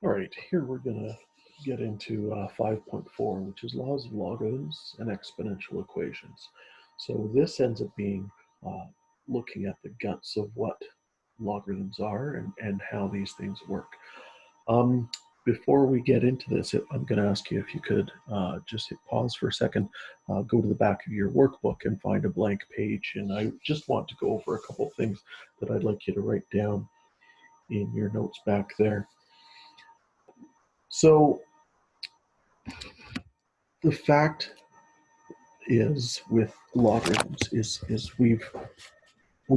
All right, here we're going to get into 5.4, which is laws of logarithms and exponential equations. So this ends up being looking at the guts of what logarithms are and how these things work. Before we get into this, I'm going to ask you if you could just hit pause for a second, go to the back of your workbook and find a blank page. And I just want to go over a couple of things that I'd like you to write down in your notes back there. So the fact is with logarithms is we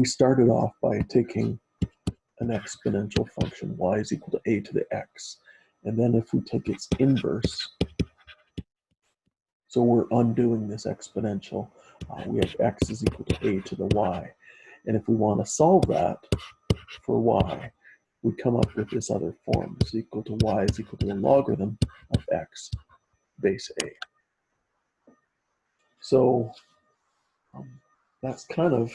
started off by taking an exponential function, y is equal to a to the x. And then if we take its inverse, so we're undoing this exponential, we have x is equal to a to the y. And if we want to solve that for y, we come up with this other form, is equal to y is equal to the logarithm of x base a. So that kind of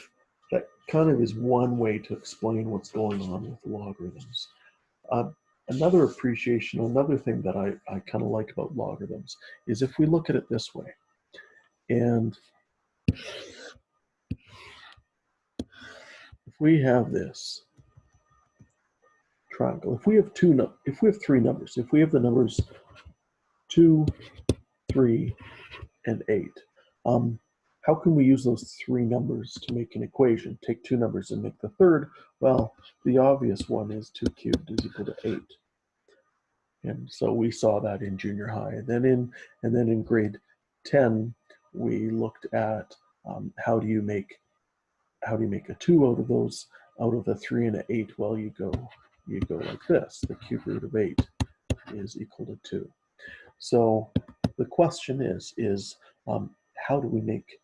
is one way to explain what's going on with logarithms. Another appreciation, another thing that I kind of like about logarithms is if we look at it this way, and if we have this triangle, if we have three numbers, if we have the numbers 2, 3, and 8, how can we use those three numbers to make an equation? Take two numbers and make the third. Well, the obvious one is 2 cubed is equal to 8. And so we saw that in junior high. And then in grade 10, we looked at how do you make a 2 out of those, out of the 3 and an 8? Well, you go like this. The cube root of 8 is equal to 2. So the question is how do we make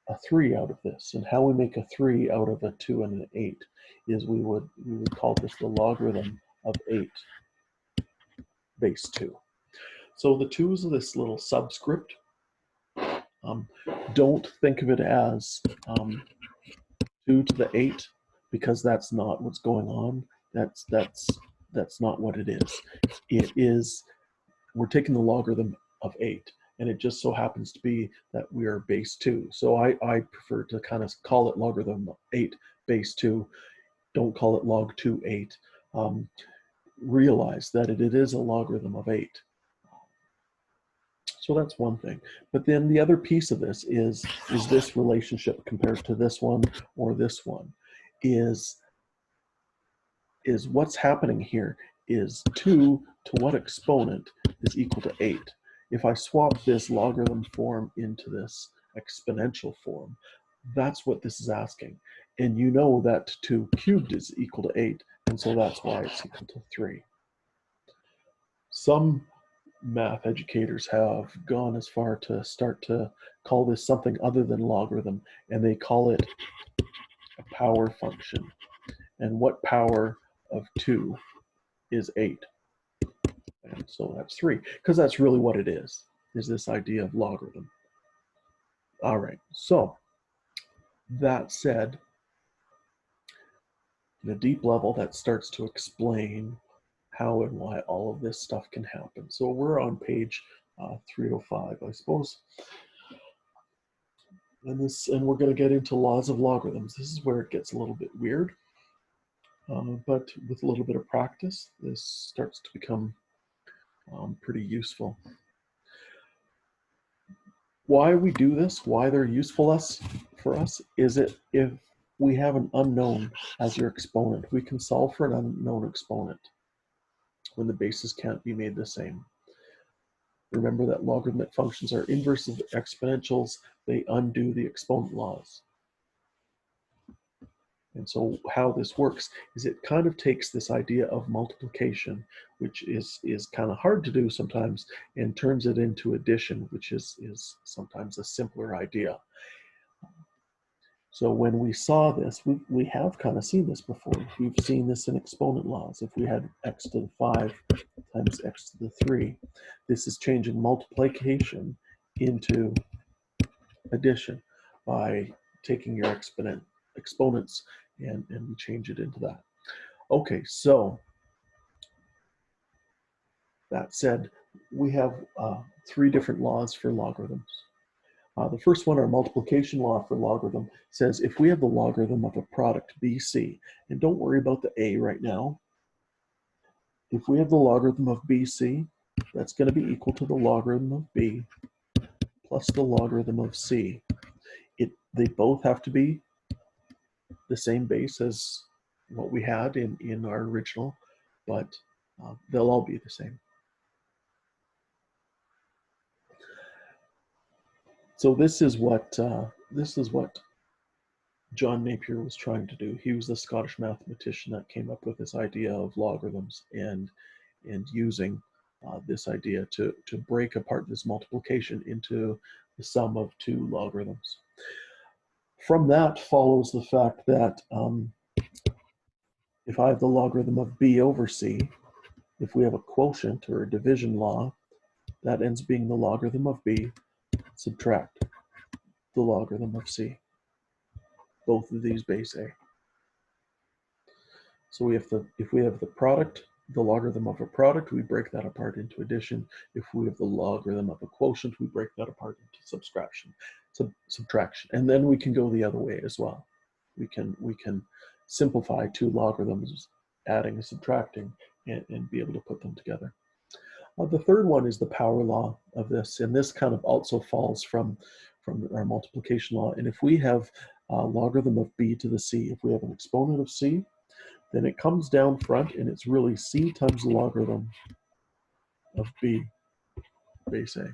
a 3 out of this? And how we make a 3 out of a 2 and an 8 is we would call this the logarithm of 8 base 2. So the 2 is this little subscript. Don't think of it as 2 to the 8, because that's not what's going on. That's not what it is. It is, we're taking the logarithm of 8, and it just so happens to be that we are base 2. So I prefer to kind of call it logarithm of 8 base 2. Don't call it log 2 8. Realize that it is a logarithm of 8. So that's one thing. But then the other piece of this is this relationship compared to this one or this one is what's happening here is 2 to what exponent is equal to 8. If I swap this logarithm form into this exponential form, that's what this is asking. And you know that 2 cubed is equal to 8, and so that's why it's equal to 3. Some math educators have gone as far to start to call this something other than logarithm, and they call it a power function. And what power of 2 is 8? And so that's 3, because that's really what it is this idea of logarithm. All right, so that said, in a deep level, that starts to explain how and why all of this stuff can happen. So we're on page 305, I suppose. And we're going to get into laws of logarithms. This is where it gets a little bit weird. But with a little bit of practice, this starts to become pretty useful. Why we do this, why they're useful for us, is it if we have an unknown as your exponent, we can solve for an unknown exponent when the bases can't be made the same. Remember that logarithmic functions are inverse of exponentials. They undo the exponent laws. And so how this works is it kind of takes this idea of multiplication, which is kind of hard to do sometimes, and turns it into addition, which is sometimes a simpler idea. So when we saw this, we have kind of seen this before. We've seen this in exponent laws. If we had x to the 5 times x to the 3, this is changing multiplication into addition by taking your exponents and we change it into that. Okay, so That said, we have three different laws for logarithms. The first one, our multiplication law for logarithm, says if we have the logarithm of a product BC, and don't worry about the A right now, if we have the logarithm of BC, that's going to be equal to the logarithm of B plus the logarithm of C. They both have to be the same base as what we had in our original, but they'll all be the same. So this is what John Napier was trying to do. He was the Scottish mathematician that came up with this idea of logarithms and using this idea to break apart this multiplication into the sum of two logarithms. From that follows the fact that if I have the logarithm of b over c, if we have a quotient or a division law, that ends being the logarithm of b, subtract the logarithm of c. Both of these base a. So if we have the product, the logarithm of a product, we break that apart into addition. If we have the logarithm of a quotient, we break that apart into subtraction. And then we can go the other way as well. We can simplify two logarithms, adding and subtracting, and be able to put them together. The third one is the power law of this, and this kind of also falls from our multiplication law. And if we have logarithm of b to the c, if we have an exponent of c, then it comes down front and it's really c times the logarithm of b base a.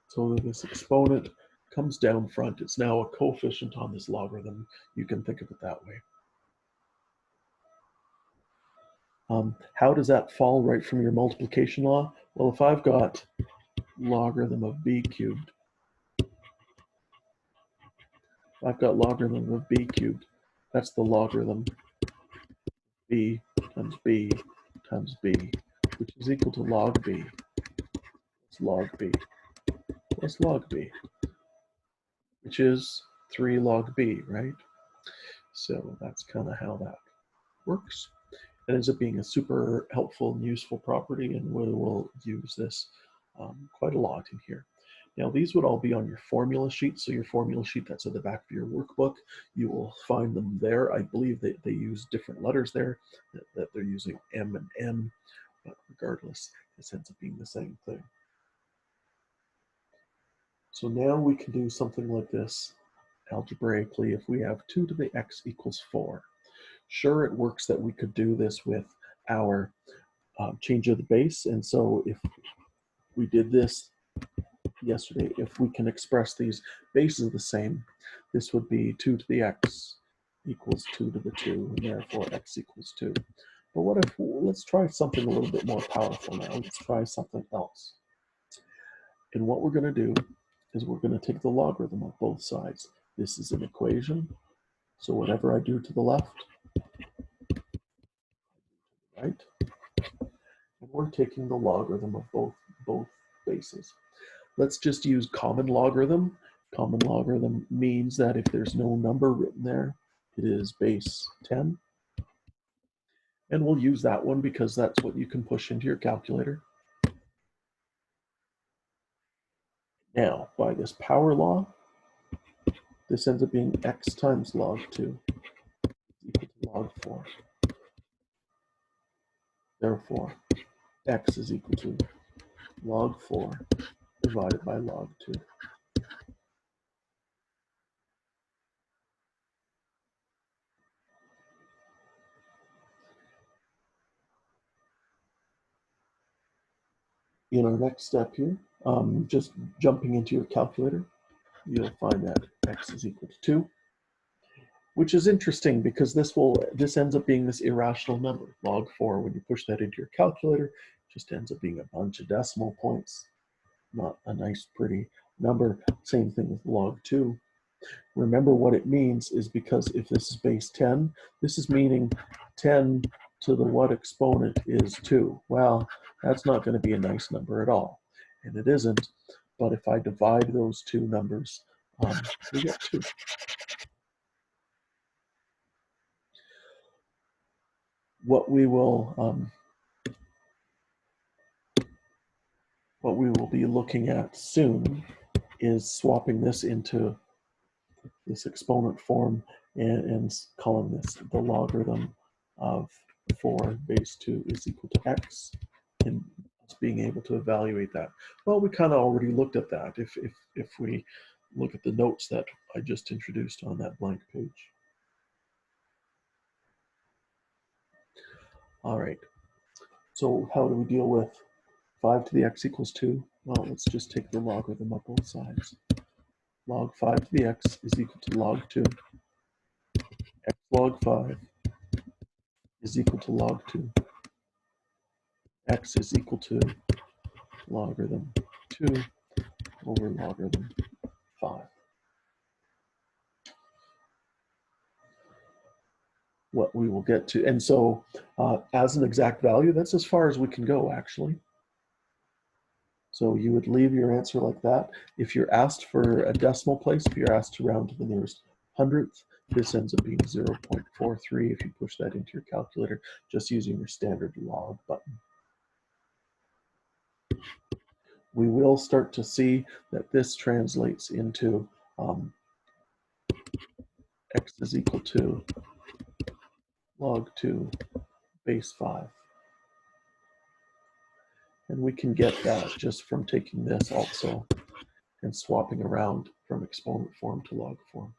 So this exponent comes down front. It's now a coefficient on this logarithm. You can think of it that way. How does that fall right from your multiplication law? Well, if I've got logarithm of b cubed, I've got logarithm of b cubed, that's the logarithm b times b times b, which is equal to log b. It's log b plus log b, which is 3 log b, right? So that's kind of how that works. It ends up being a super helpful and useful property, and we will use this quite a lot in here. Now, these would all be on your formula sheet. So your formula sheet that's at the back of your workbook, you will find them there. I believe that they use different letters there, that they're using M and N, but regardless, this ends up being the same thing. So now we can do something like this algebraically if we have 2 to the x equals 4. Sure, it works that we could do this with our change of the base, and so if we did this yesterday, if we can express these bases the same, this would be 2 to the x equals 2 to the 2, and therefore x equals 2. But what if, let's try something a little bit more powerful now. Let's try something else. And what we're going to do is we're going to take the logarithm of both sides. This is an equation, so whatever I do to the left, right, and we're taking the logarithm of both bases. Let's just use common logarithm. Common logarithm means that if there's no number written there, it is base 10. And we'll use that one because that's what you can push into your calculator. Now, by this power law, this ends up being x times log 2 equal to log 4. Therefore, x is equal to log 4 divided by log 2. In our next step here, just jumping into your calculator, you'll find that x is equal to 2, which is interesting because this ends up being this irrational number, log 4. When you push that into your calculator, it just ends up being a bunch of decimal points, not a nice, pretty number. Same thing with log 2. Remember what it means is because if this is base 10, this is meaning 10 to the what exponent is 2. Well, that's not going to be a nice number at all, and it isn't. But if I divide those two numbers, we get 2. What we will what we will be looking at soon is swapping this into this exponent form and calling this the logarithm of 4 base 2 is equal to x, and being able to evaluate that. Well, we kind of already looked at that if we look at the notes that I just introduced on that blank page. All right, so how do we deal with 5 to the x equals 2? Well, let's just take the logarithm of both sides. Log 5 to the x is equal to log 2. X log 5 is equal to log 2. X is equal to logarithm 2 over logarithm 5. What we will get to, and so as an exact value, that's as far as we can go, actually. So you would leave your answer like that. If you're asked for a decimal place, if you're asked to round to the nearest hundredth, this ends up being 0.43 if you push that into your calculator, just using your standard log button. We will start to see that this translates into x is equal to log 2 base 5. And we can get that just from taking this also and swapping around from exponent form to log form.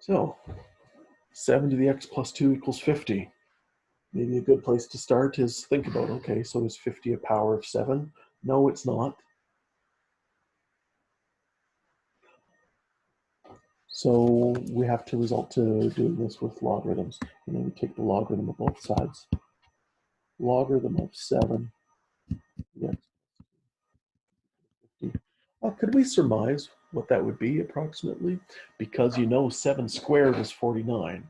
So 7 to the x plus 2 equals 50. Maybe a good place to start is think about, okay, so is 50 a power of 7? No, it's not. So we have to resort to doing this with logarithms. And then we take the logarithm of both sides. Logarithm of 7 to x 50. Could we surmise what that would be approximately? Because you know 7 squared is 49.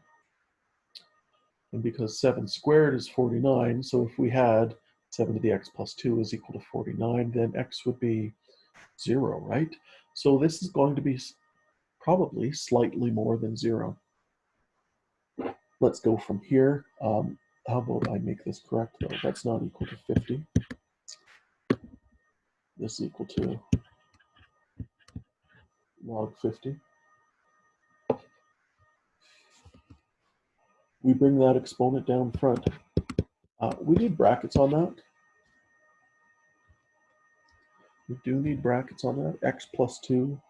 And because 7 squared is 49, so if we had 7 to the x plus 2 is equal to 49, then x would be 0, right? So this is going to be probably slightly more than 0. Let's go from here. How about I make this correct, though? That's not equal to 50. This is equal to log 50. We bring that exponent down front. We need brackets on that. We do need brackets on that. X plus 2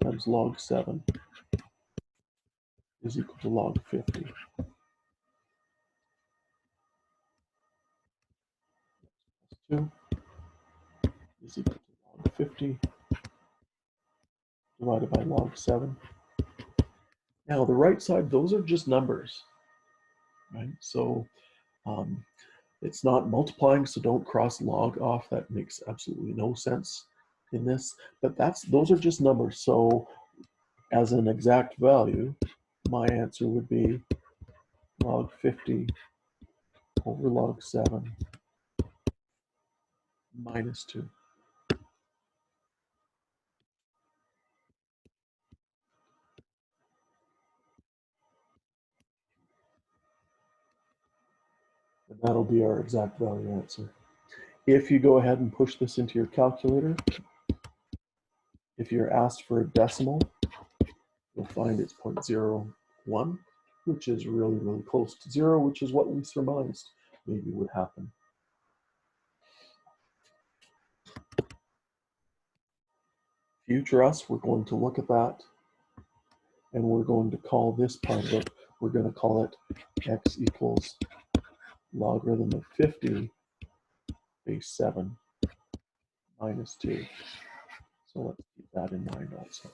times log 7 is equal to log 50. 2 is equal to log 50 divided by log 7. Now the right side, those are just numbers, right? So it's not multiplying, so don't cross log off. That makes absolutely no sense in this, but those are just numbers. So as an exact value, my answer would be log 50 over log 7 minus 2. And that'll be our exact value answer. If you go ahead and push this into your calculator, if you're asked for a decimal, you'll find it's 0.01, which is really, really close to 0, which is what we surmised maybe would happen. Future us, we're going to look at that, and we're going to call this part of it, we're going to call it x equals logarithm of 50 base 7 minus 2. So let's keep that in mind also.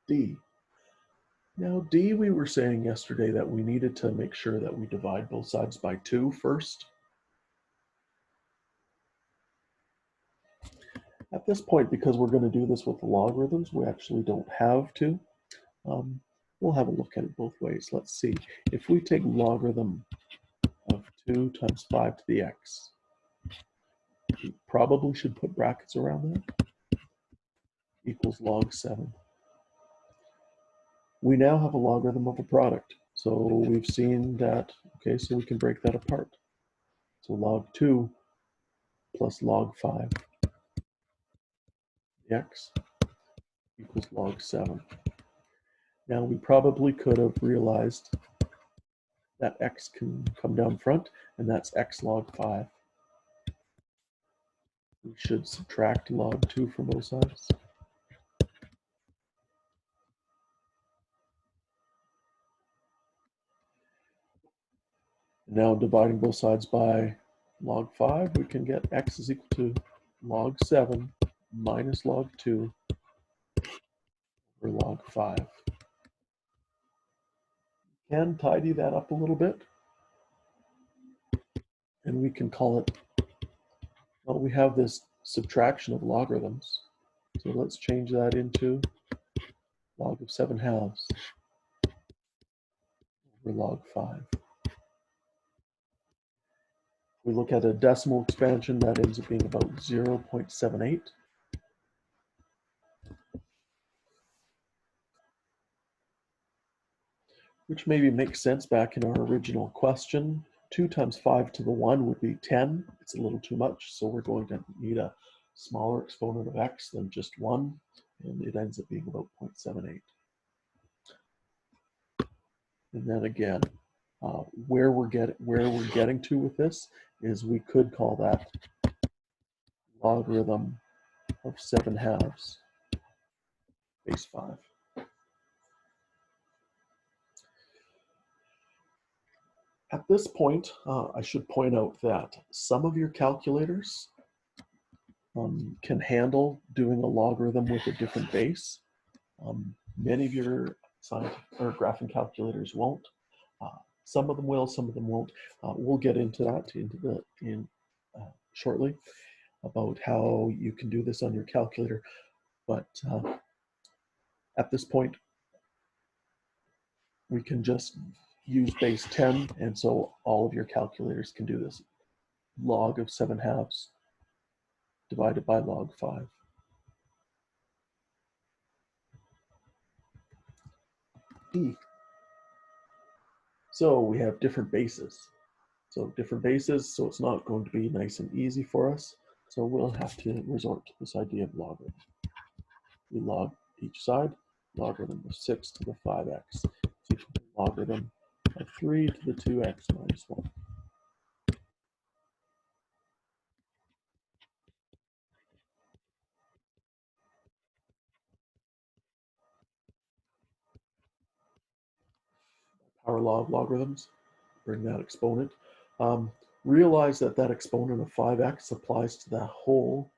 D. Now D, we were saying yesterday that we needed to make sure that we divide both sides by 2 first. At this point, because we're going to do this with the logarithms, we actually don't have to. We'll have a look at it both ways. Let's see. If we take logarithm of 2 times 5 to the x, We probably should put brackets around that. Equals log 7. We now have a logarithm of a product. So we've seen that, okay, so we can break that apart. So log 2 plus log 5 x equals log 7. Now we probably could have realized that x can come down front, and that's x log 5. We should subtract log 2 from both sides. Now dividing both sides by log 5, we can get x is equal to log 7 minus log 2 over log 5. Can tidy that up a little bit, and we can call it, well, we have this subtraction of logarithms. So let's change that into log of 7 halves over log 5. We look at a decimal expansion, that ends up being about 0.78. Which maybe makes sense back in our original question. 2 times 5 to the 1 would be 10. It's a little too much, so we're going to need a smaller exponent of x than just 1, and it ends up being about 0.78. And then again, where we're getting to with this is we could call that logarithm of 7 halves base 5. At this point, I should point out that some of your calculators can handle doing a logarithm with a different base. Many of your scientific or graphing calculators won't. Some of them will, some of them won't. We'll get into that shortly about how you can do this on your calculator. But at this point, we can just use base 10, and so all of your calculators can do this. Log of 7 halves divided by log 5. E. So we have different bases. So different bases, so it's not going to be nice and easy for us. So we'll have to resort to this idea of logarithm. We log each side, logarithm of 6 to the 5x is equal to logarithm of 3 to the 2x minus 1. Power law of logarithms, bring that exponent. Realize that that exponent of 5x applies to the whole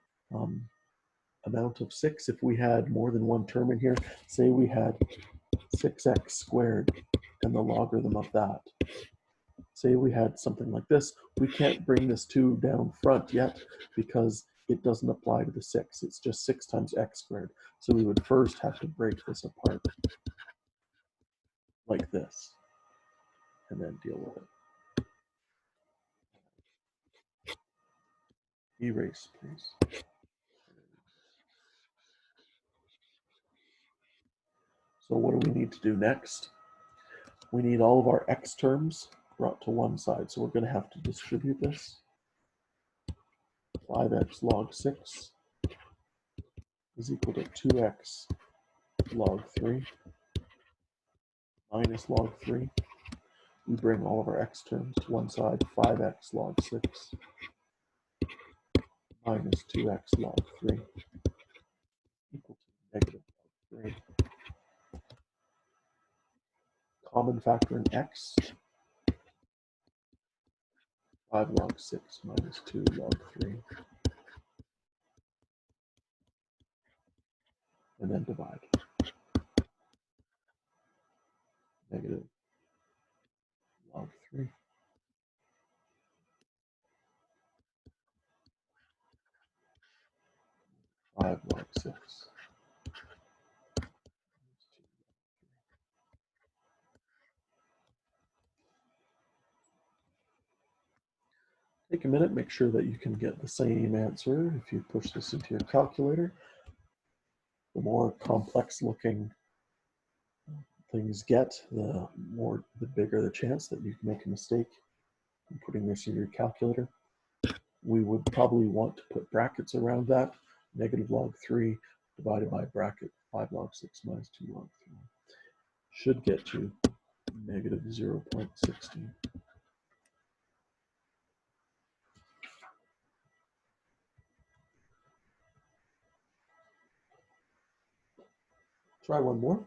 amount of 6. If we had more than one term in here, say we had 6x squared and the logarithm of that. Say we had something like this, we can't bring this 2 down front yet because it doesn't apply to the 6. It's just 6 times x squared. So we would first have to break this apart like this and then deal with it. Erase, please. So what do we need to do next? We need all of our x terms brought to one side. So we're going to have to distribute this. 5x log 6 is equal to 2x log 3 minus log 3. We bring all of our x terms to one side. 5x log 6 minus 2x log 3 equal to negative log 3. Common factor in x, 5 log 6 minus 2 log 3. And then divide. Negative log 3. 5 log 6. Take a minute, make sure that you can get the same answer if you push this into your calculator. The more complex looking things get, the bigger the chance that you can make a mistake in putting this in your calculator. We would probably want to put brackets around that. Negative log 3 divided by bracket 5 log 6 minus 2 log 3 should get you negative 0.16. Try one more.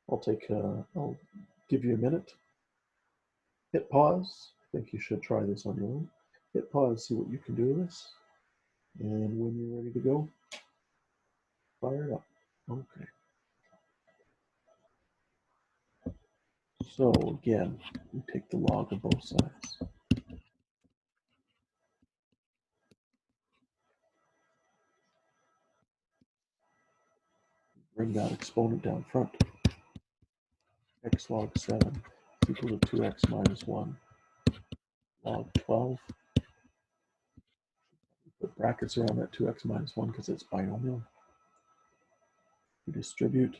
I'll give you a minute. Hit pause. I think you should try this on your own. Hit pause, see what you can do with this. And when you're ready to go, fire it up. Okay. So again, we take the log of both sides. Bring that exponent down front. X log 7 is equal to 2x minus 1 log 12. Put brackets around that 2x minus 1 because it's binomial. We distribute.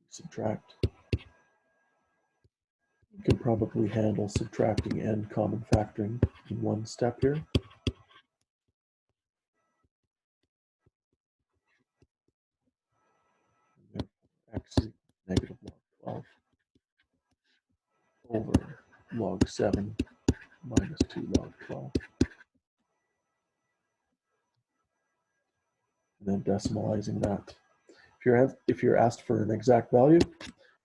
Subtract. You can probably handle subtracting and common factoring in one step here. X is negative log 12 over log 7 minus 2 log 12. And then decimalizing that. If you're asked for an exact value,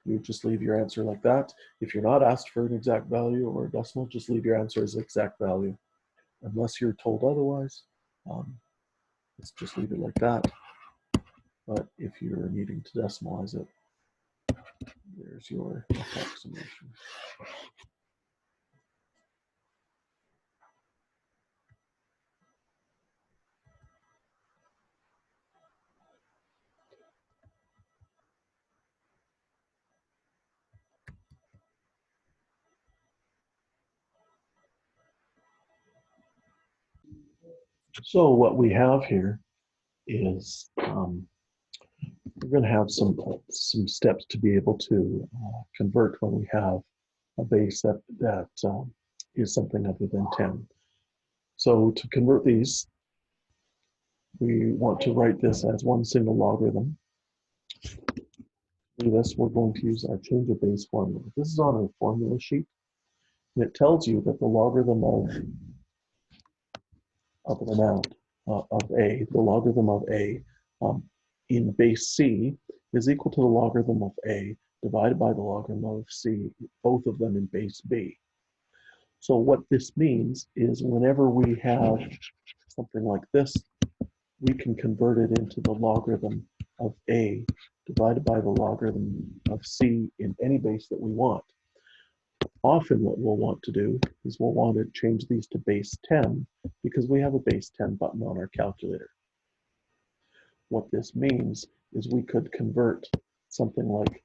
you just leave your answer like that. If you're not asked for an exact value or a decimal, just leave your answer as exact value. Unless you're told otherwise, let's just leave it like that. But if you're needing to decimalize it, there's your approximation. So what we have here is we're going to have some steps to be able to convert when we have a base that is something other than 10. So to convert these, we want to write this as one single logarithm. For this, we're going to use our change of base formula. This is on a formula sheet, and it tells you that the logarithm of an amount of a, the logarithm of a in base c is equal to the logarithm of a divided by the logarithm of c, both of them in base b. So what this means is whenever we have something like this, we can convert it into the logarithm of a divided by the logarithm of c in any base that we want. Often what we'll want to do is we'll want to change these to base 10 because we have a base 10 button on our calculator. What this means is we could convert something like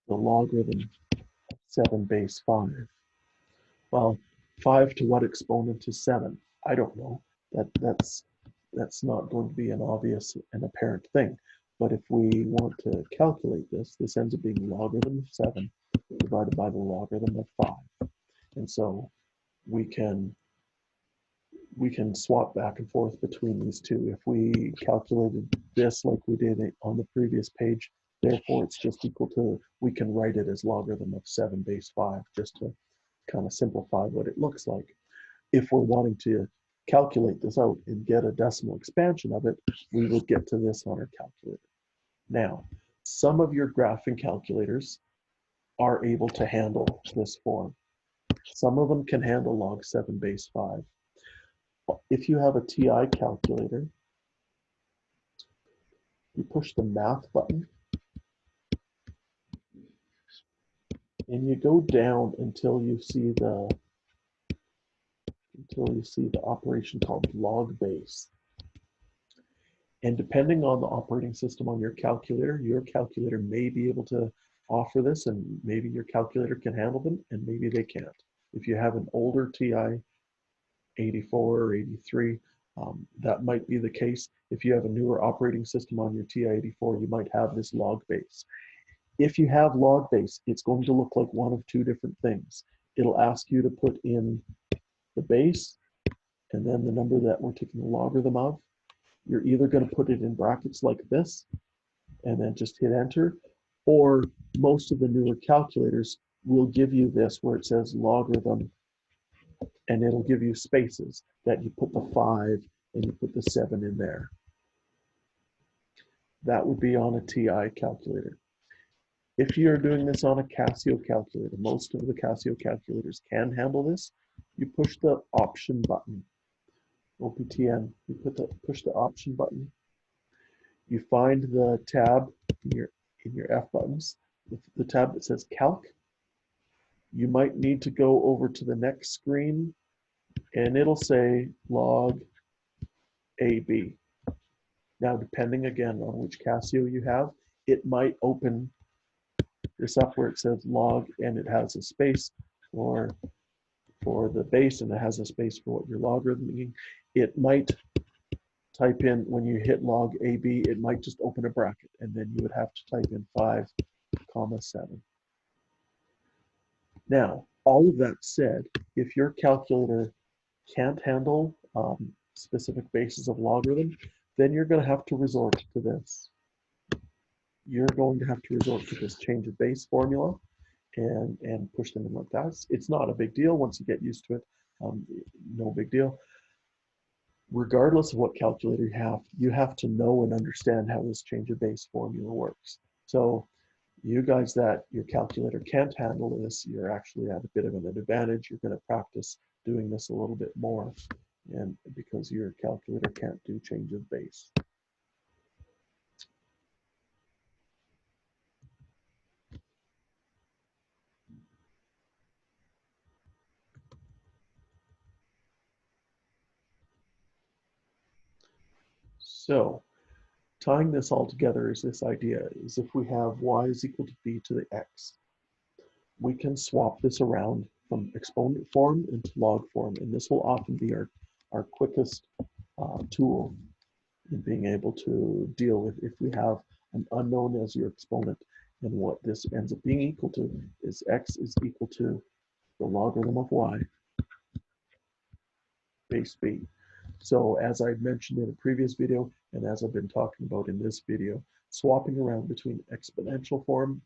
the logarithm of 7 base 5. Well, 5 to what exponent is 7? I don't know. That's not going to be an obvious and apparent thing. But if we want to calculate this, this ends up being logarithm of 7 divided by the logarithm of 5. And so we can swap back and forth between these two. If we calculated this like we did on the previous page, therefore it's just equal to, we can write it as logarithm of 7 base 5 just to kind of simplify what it looks like. If we're wanting to calculate this out and get a decimal expansion of it, we would get to this on our calculator. Now, some of your graphing calculators are able to handle this form. Some of them can handle log 7 base 5. If you have a TI calculator, you push the math button and you go down until you see the until you see the operation called log base. And depending on the operating system on your calculator may be able to offer this, and maybe your calculator can handle them, and maybe they can't. If you have an older TI 84 or 83, that might be the case. If you have a newer operating system on your TI 84, you might have this log base. If you have log base, it's going to look like one of two different things. It'll ask you to put in the base and then the number that we're taking the logarithm of. You're either going to put it in brackets like this and then just hit enter, or most of the newer calculators will give you this where it says logarithm, and it'll give you spaces that you put the 5 and you put the 7 in there. That would be on a TI calculator. If you're doing this on a Casio calculator, most of the Casio calculators can handle this. You push the option button, OPTN, you push the option button. You find the tab in your F buttons, the tab that says Calc. You might need to go over to the next screen and it'll say log AB. Now, depending again on which Casio you have, it might open this up where it says log and it has a space for the base and it has a space for what you're logarithming. It might type in, when you hit log AB, it might just open a bracket and then you would have to type in 5, 7. Now, all of that said, if your calculator can't handle specific bases of logarithm, then you're going to have to resort to this. You're going to have to resort to this change of base formula and push them in like that. It's not a big deal once you get used to it. No big deal. Regardless of what calculator you have to know and understand how this change of base formula works. So you guys that your calculator can't handle this, you're actually at a bit of an advantage. You're going to practice doing this a little bit more, and because your calculator can't do change of base. So tying this all together is this idea, is if we have y is equal to b to the x, we can swap this around from exponent form into log form, and this will often be our quickest tool in being able to deal with if we have an unknown as your exponent, and what this ends up being equal to is x is equal to the logarithm of y base b. So as I mentioned in a previous video, and as I've been talking about in this video, swapping around between exponential form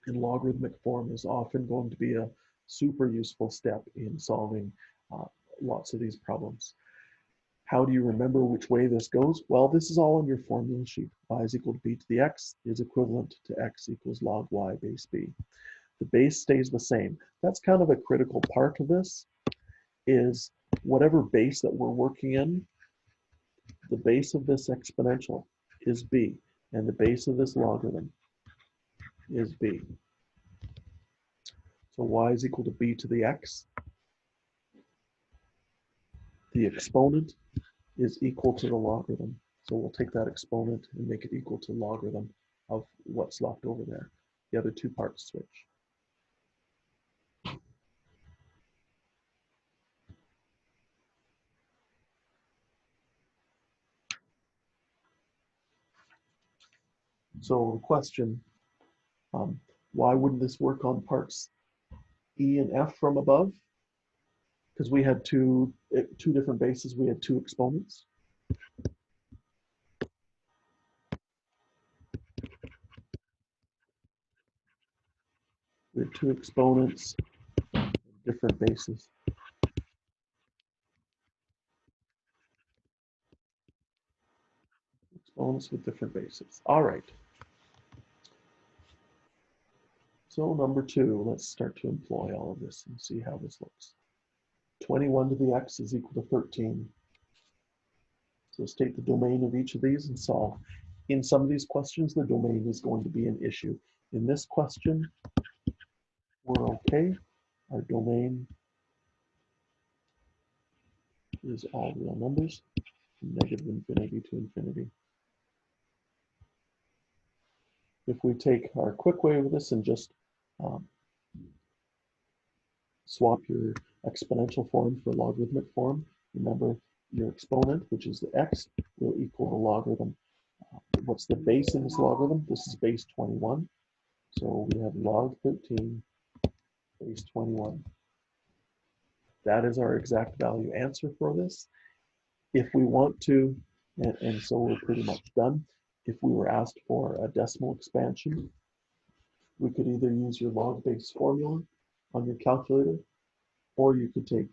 and logarithmic form is often going to be a super useful step in solving lots of these problems. How do you remember which way this goes? Well, this is all on your formula sheet. Y is equal to b to the x is equivalent to x equals log y base b. The base stays the same. That's kind of a critical part of this, is whatever base that we're working in, the base of this exponential is b, and the base of this logarithm is b. So y is equal to b to the x. The exponent is equal to the logarithm. So we'll take that exponent and make it equal to logarithm of what's left over there. The other two parts switch. So the question, why wouldn't this work on parts E and F from above? Because we had two different bases, we had two exponents. We had two exponents, different bases. Exponents with different bases. All right. So number 2, let's start to employ all of this and see how this looks. 21 to the x is equal to 13. So state the domain of each of these and solve. In some of these questions, the domain is going to be an issue. In this question, we're okay. Our domain is all real numbers, from negative infinity to infinity. If we take our quick way with this and just swap your exponential form for logarithmic form, remember your exponent, which is the x, will equal the logarithm. What's the base in this logarithm? This is base 21. So we have log 13 base 21. That is our exact value answer for this. If we want to, and so we're pretty much done, if we were asked for a decimal expansion, we could either use your log base formula on your calculator, or you could take,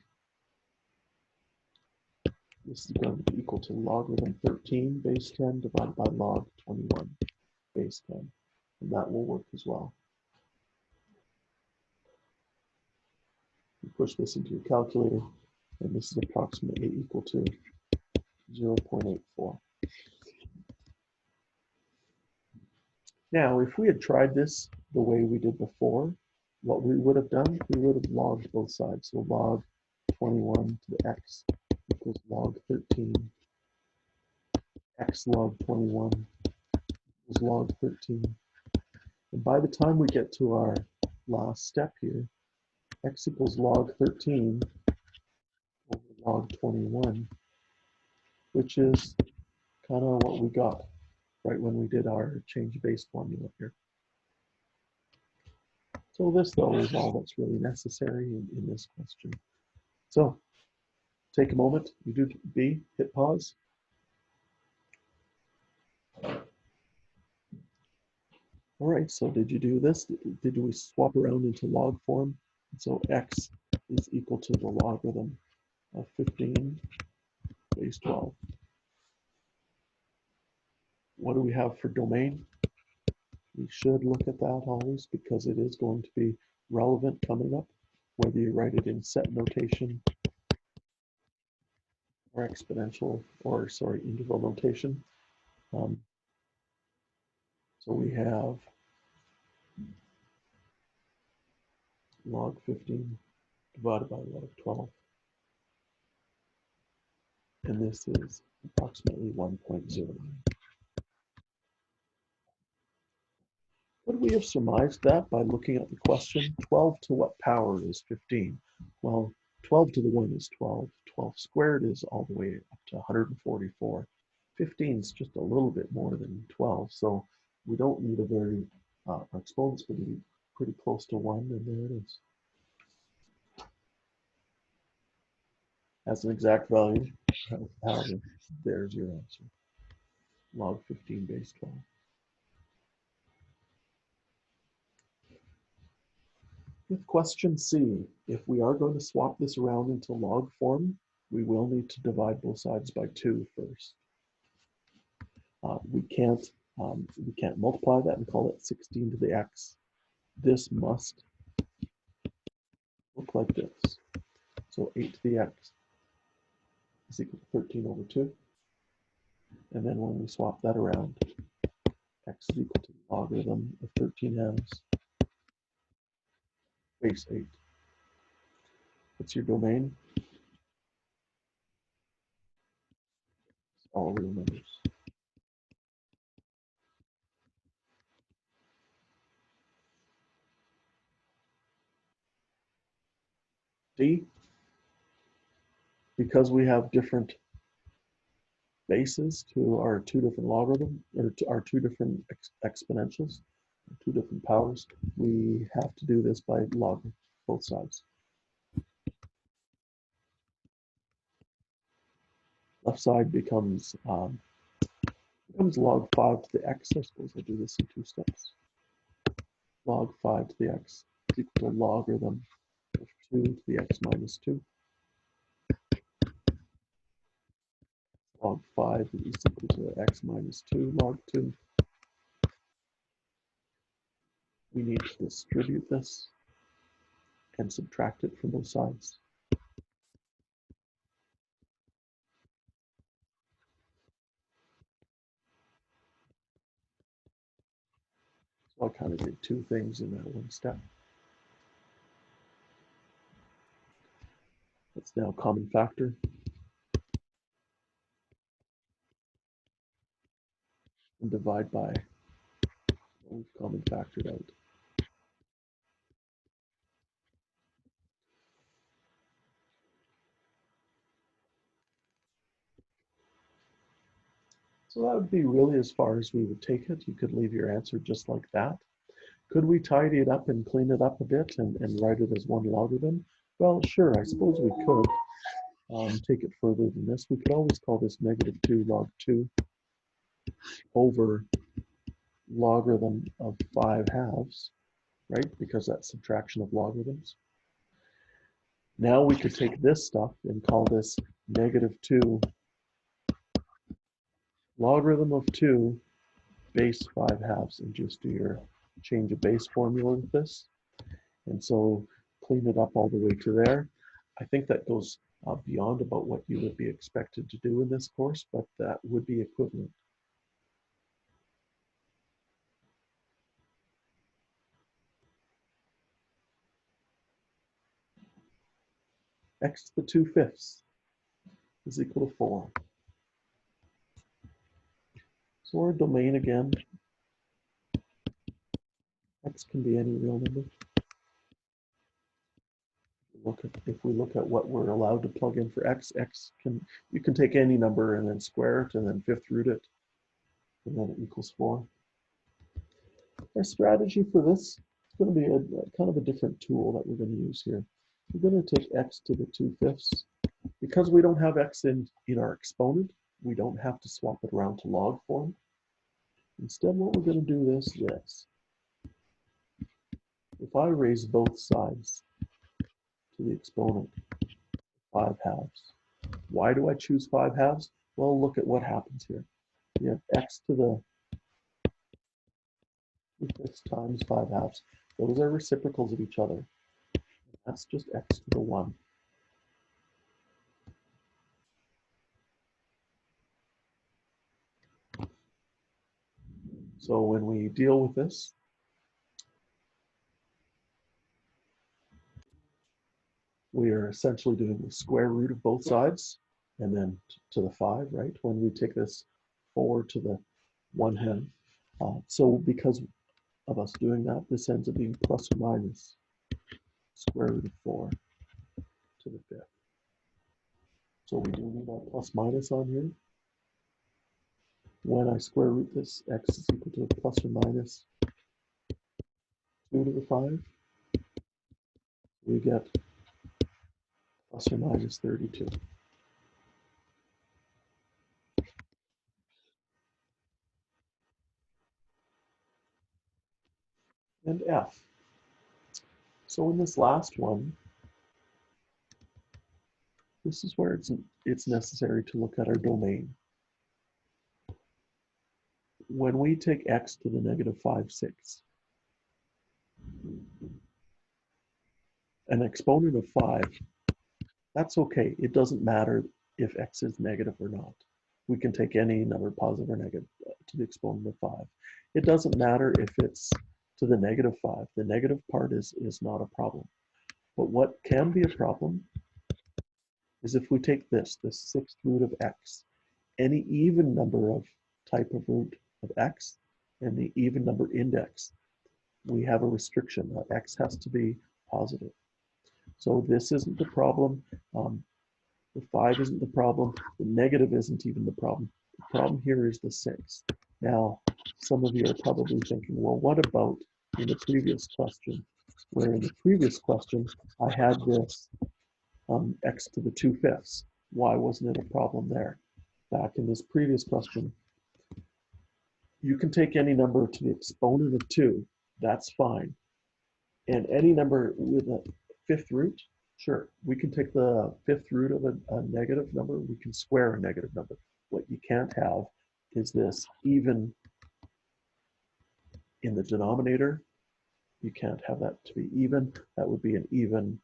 this is going to be equal to logarithm 13 base 10 divided by log 21 base 10, and that will work as well. You push this into your calculator, and this is approximately equal to 0.84. Now, if we had tried this the way we did before, what we would have done, we would have logged both sides. So log 21 to the x equals log 13, x log 21 equals log 13. And by the time we get to our last step here, x equals log 13 over log 21, which is kind of what we got right when we did our change base formula here. So this, though, is all that's really necessary in this question. So take a moment, you do B, hit pause. All right, so did you do this? Did we swap around into log form? So x is equal to the logarithm of 15 base 12. What do we have for domain? We should look at that always because it is going to be relevant coming up, whether you write it in set notation or exponential, or sorry, interval notation. So we have log 15 divided by log 12. And this is approximately 1.09. Would we have surmised that by looking at the question? 12 to what power is 15? Well, 12 to the 1 is 12. 12 squared is all the way up to 144. 15 is just a little bit more than 12, so we don't need a very, our exponent's going to be pretty close to 1, and there it is. As an exact value, however, there's your answer. Log 15 base 12. With question C, if we are going to swap this around into log form, we will need to divide both sides by 2 first. We can't multiply that and call it 16 to the x. This must look like this. So 8 to the x is equal to 13 over 2. And then when we swap that around, x is equal to the logarithm of 13 halves base 8. What's your domain? It's all real numbers. D, because we have different bases to our two different logarithms, or to our two different exponentials, two different powers, we have to do this by log both sides. Left side becomes log 5 to the x. I suppose I'll do this in 2 steps. Log 5 to the x is equal to logarithm of 2 to the x minus 2. Log 5 is equal to x minus 2 log 2. We need to distribute this and subtract it from both sides. So I kind of did 2 things in that 1 step. That's now common factor. and divide by what we've common factored out. So that would be really as far as we would take it. You could leave your answer just like that. Could we tidy it up and clean it up a bit and write it as one logarithm? Well, sure, I suppose we could take it further than this. We could always call this negative 2 log 2 over logarithm of 5 halves, right? Because that's subtraction of logarithms. Now we could take this stuff and call this negative 2 logarithm of 2 base 5 halves and just do your change of base formula with this. And so clean it up all the way to there. I think that goes beyond about what you would be expected to do in this course, but that would be equivalent. X to the 2/5 is equal to 4. So our domain again, X can be any real number. If we look at what we're allowed to plug in for X, you can take any number and then square it and then fifth root it, and then it equals 4. Our strategy for this is going to be a kind of a different tool that we're going to use here. We're going to take X to the 2/5. Because we don't have X in our exponent, we don't have to swap it around to log form. Instead, what we're going to do is this. If I raise both sides to the exponent 5 halves, why do I choose 5 halves? Well, look at what happens here. We have X to the 2/5 times 5 halves. Those are reciprocals of each other. That's just X to the 1. So when we deal with this, we are essentially doing the square root of both sides and then to the 5, right? When we take this 4 to the 1/2. So because of us doing that, this ends up being plus or minus square root of 4 to the 5th. So we do need our plus minus on here. When I square root this, X is equal to plus or minus 2 to the 5. We get plus or minus 32. And F. So in this last one, this is where it's necessary to look at our domain. When we take X to the negative 5/6, an exponent of 5, that's okay. It doesn't matter if X is negative or not. We can take any number, positive or negative, to the exponent of 5. It doesn't matter if it's to the negative 5. The negative part is not a problem. But what can be a problem is if we take this, the 6th root of X, any even number of type of root of X, and the even number index, we have a restriction. X has to be positive. So this isn't the problem. The 5 isn't the problem. The negative isn't even the problem. The problem here is the 6. Now, some of you are probably thinking, well, what about in the previous question? Where in the previous question, I had this X to the 2/5. Why wasn't it a problem there? Back in this previous question, you can take any number to the exponent of 2. That's fine. And any number with a 5th root, sure, we can take the 5th root of a negative number, we can square a negative number. What you can't have is this even in the denominator. You can't have that to be even. That would be an even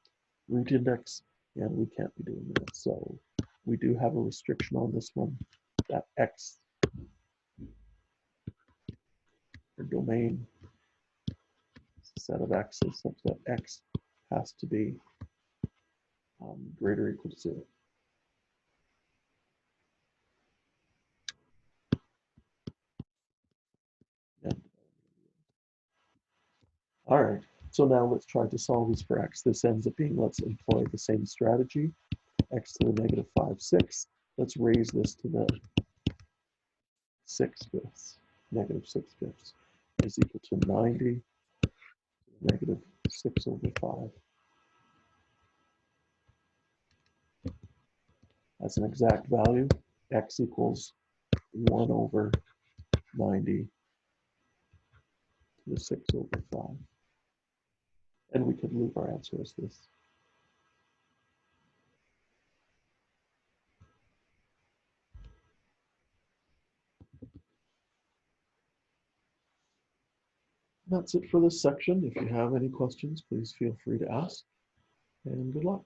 root index, and we can't be doing that. So we do have a restriction on this one, that X, or domain, set of X's such that X has to be greater or equal to 0. All right, so now let's try to solve this for x. This ends up being, let's employ the same strategy, x to the negative 5 6. Let's raise this to the 6/5. Negative 6/5 is equal to 90 negative 6/5. As an exact value, x equals 1/90 to the 6/5. And we could leave our answer as this. That's it for this section. If you have any questions, please feel free to ask, and good luck.